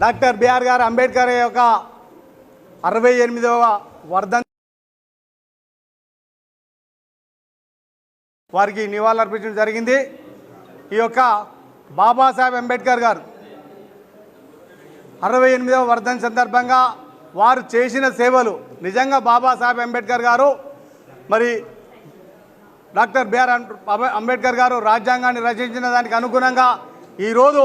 Doctor BR గారు అంబేద్కర్ యొక్క 68వ వర్ధంతి వారికి నివాళులర్పించడం జరిగింది. ఈ యొక్క బాబాసాహెబ్ అంబేద్కర్ గారు 68వ వర్ధంతి సందర్భంగా వారు చేసిన సేవలు నిజంగా బాబాసాహెబ్ అంబేద్కర్ గారు మరి డాక్టర్ బిఆర్ అంబేద్కర్ గారు రాజ్యాంగాన్ని రచించిన దానికి అనుగుణంగా ఈరోజు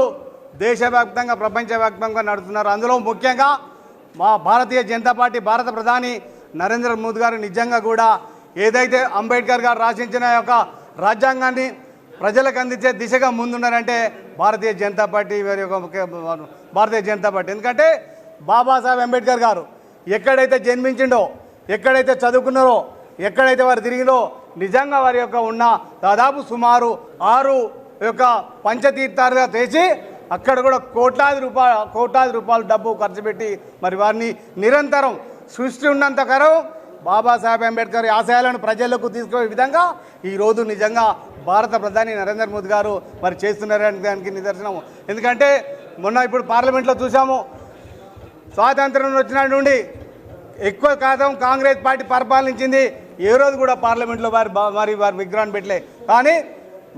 దేశవ్యాప్తంగా ప్రపంచవ్యాప్తంగా నడుస్తున్నారు. అందులో ముఖ్యంగా మా భారతీయ జనతా పార్టీ భారత ప్రధాని నరేంద్ర మోదీ గారు నిజంగా కూడా ఏదైతే అంబేద్కర్ గారు రాసించిన యొక్క రాజ్యాంగాన్ని ప్రజలకు అందించే దిశగా ముందున్నారంటే భారతీయ జనతా పార్టీ వారి యొక్క భారతీయ జనతా పార్టీ. ఎందుకంటే బాబాసాహెబ్ అంబేద్కర్ గారు ఎక్కడైతే జన్మించిండో, ఎక్కడైతే చదువుకున్నారో, ఎక్కడైతే వారు తిరిగినో నిజంగా వారి యొక్క ఉన్న దాదాపు సుమారు 6 యొక్క పంచతీర్థాలుగా చేసి అక్కడ కూడా కోట్లాది రూపాయలు డబ్బు ఖర్చు పెట్టి మరి వారిని నిరంతరం సృష్టి ఉన్నంతకరం బాబాసాహెబ్ అంబేద్కర్ ఆశయాలను ప్రజలకు తీసుకునే విధంగా ఈరోజు నిజంగా భారత ప్రధాని నరేంద్ర మోదీ గారు మరి చేస్తున్నారని దానికి నిదర్శనం. ఎందుకంటే మొన్న ఇప్పుడు పార్లమెంట్లో చూసాము, స్వాతంత్రం వచ్చిన నుండి ఎక్కువ కాలం కాంగ్రెస్ పార్టీ పరిపాలించింది. ఏ రోజు కూడా పార్లమెంట్లో వారి విగ్రహాన్ని పెట్టలే. కానీ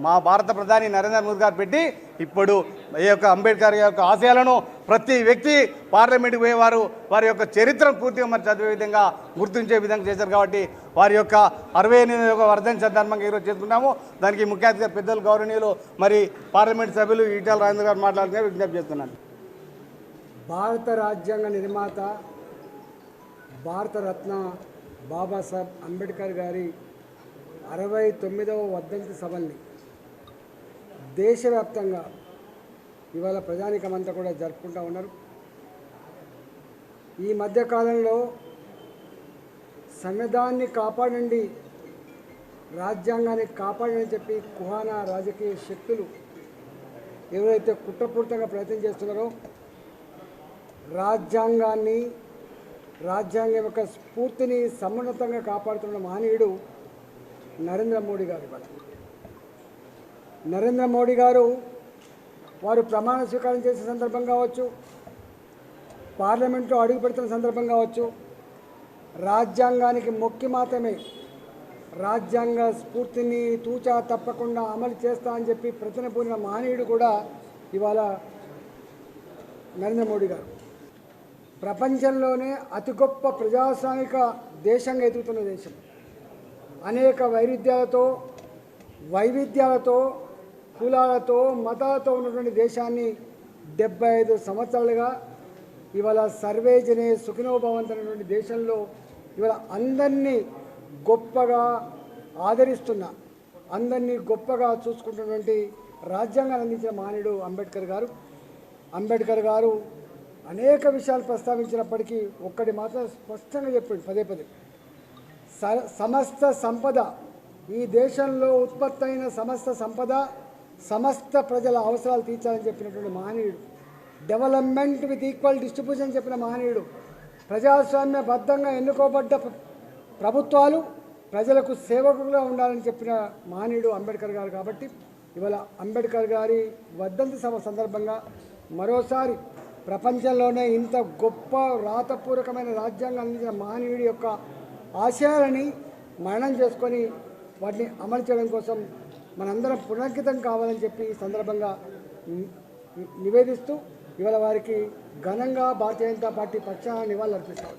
మా భారత ప్రధాని నరేంద్ర మోదీ గారు పెట్టి ఇప్పుడు ఈ యొక్క అంబేద్కర్ యొక్క ఆశయాలను ప్రతి వ్యక్తి పార్లమెంట్కి పోయేవారు వారి యొక్క చరిత్రను పూర్తిగా మరి చదివే విధంగా గుర్తించే విధంగా చేశారు. కాబట్టి వారి యొక్క 68వ వర్ధంతి సందర్భంగా ఈరోజు చేసుకున్నాము. దానికి ముఖ్య అతిథిగా పెద్దలు గౌరవనీయులు మరి పార్లమెంట్ సభ్యులు ఈటెల రాజేంద్ర గారు మాట్లాడుతూ విజ్ఞప్తి చేస్తున్నాను. భారత రాజ్యాంగ నిర్మాత భారతరత్న బాబాసాహెబ్ అంబేద్కర్ గారి 69వ వర్ధంతి సభల్ని దేశవ్యాప్తంగా ఇవాళ ప్రజానికమంతా కూడా జరుపుకుంటూ ఉన్నారు. ఈ మధ్యకాలంలో సంవిధానాన్ని కాపాడండి, రాజ్యాంగాన్ని కాపాడని చెప్పి కుహానా రాజకీయ శక్తులు ఎవరైతే కుట్రపూరితంగా ప్రయత్నం చేస్తున్నారో రాజ్యాంగం యొక్క స్ఫూర్తిని సమున్నతంగా కాపాడుతున్న మహనీయుడు నరేంద్ర మోడీ గారు. నరేంద్ర మోడీ గారు వారు ప్రమాణ స్వీకారం చేసే సందర్భం కావచ్చు, పార్లమెంట్లో అడుగు పెడుతున్న సందర్భం కావచ్చు, రాజ్యాంగానికి మొక్కి మాత్రమే రాజ్యాంగ స్ఫూర్తిని తూచా తప్పకుండా అమలు చేస్తా అని చెప్పి ప్రతినపూరిన మహనీయుడు కూడా ఇవాళ నరేంద్ర మోడీ గారు. ప్రపంచంలోనే అతి గొప్ప ప్రజాస్వామిక దేశంగా ఎదుగుతున్న దేశం. అనేక వైవిధ్యాలతో కులాలతో మతాలతో ఉన్నటువంటి దేశాన్ని 75 సంవత్సరాలుగా ఇవాళ సర్వే జనే సుఖినో భవంతున్నటువంటి దేశంలో ఇవాళ అందరినీ గొప్పగా ఆదరిస్తున్న, అందరినీ గొప్పగా చూసుకుంటున్నటువంటి రాజ్యాంగాన్ని అందించిన మహనీయుడు అంబేద్కర్ గారు అనేక విషయాలు ప్రస్తావించినప్పటికీ ఒక్కటి మాత్రం స్పష్టంగా చెప్పాడు పదే సమస్త సంపద, ఈ దేశంలో ఉత్పత్తి అయిన సమస్త సంపద సమస్త ప్రజల అవసరాలు తీర్చాలని చెప్పినటువంటి మహనీయుడు, డెవలప్మెంట్ విత్ ఈక్వల్ డిస్ట్రిబ్యూషన్ చెప్పిన మహనీయుడు, ప్రజాస్వామ్యబద్ధంగా ఎన్నుకోబడ్డ ప్రభుత్వాలు ప్రజలకు సేవకులుగా ఉండాలని చెప్పిన మహనీయుడు అంబేద్కర్ గారు. కాబట్టి ఇవాళ అంబేద్కర్ గారి వర్ధంతి సభ సందర్భంగా మరోసారి ప్రపంచంలోనే ఇంత గొప్ప రాతపూర్వకమైన రాజ్యాంగం అందించిన మహనీయుడి యొక్క ఆశయాలని మననం చేసుకొని వాటిని అమలు చేయడం కోసం మనందరం పునరంకితం కావాలని చెప్పి ఈ సందర్భంగా నివేదిస్తూ ఇవాళ వారికి ఘనంగా భారతీయ జనతా పార్టీ పక్షాన నివాళులు అర్పిస్తాం.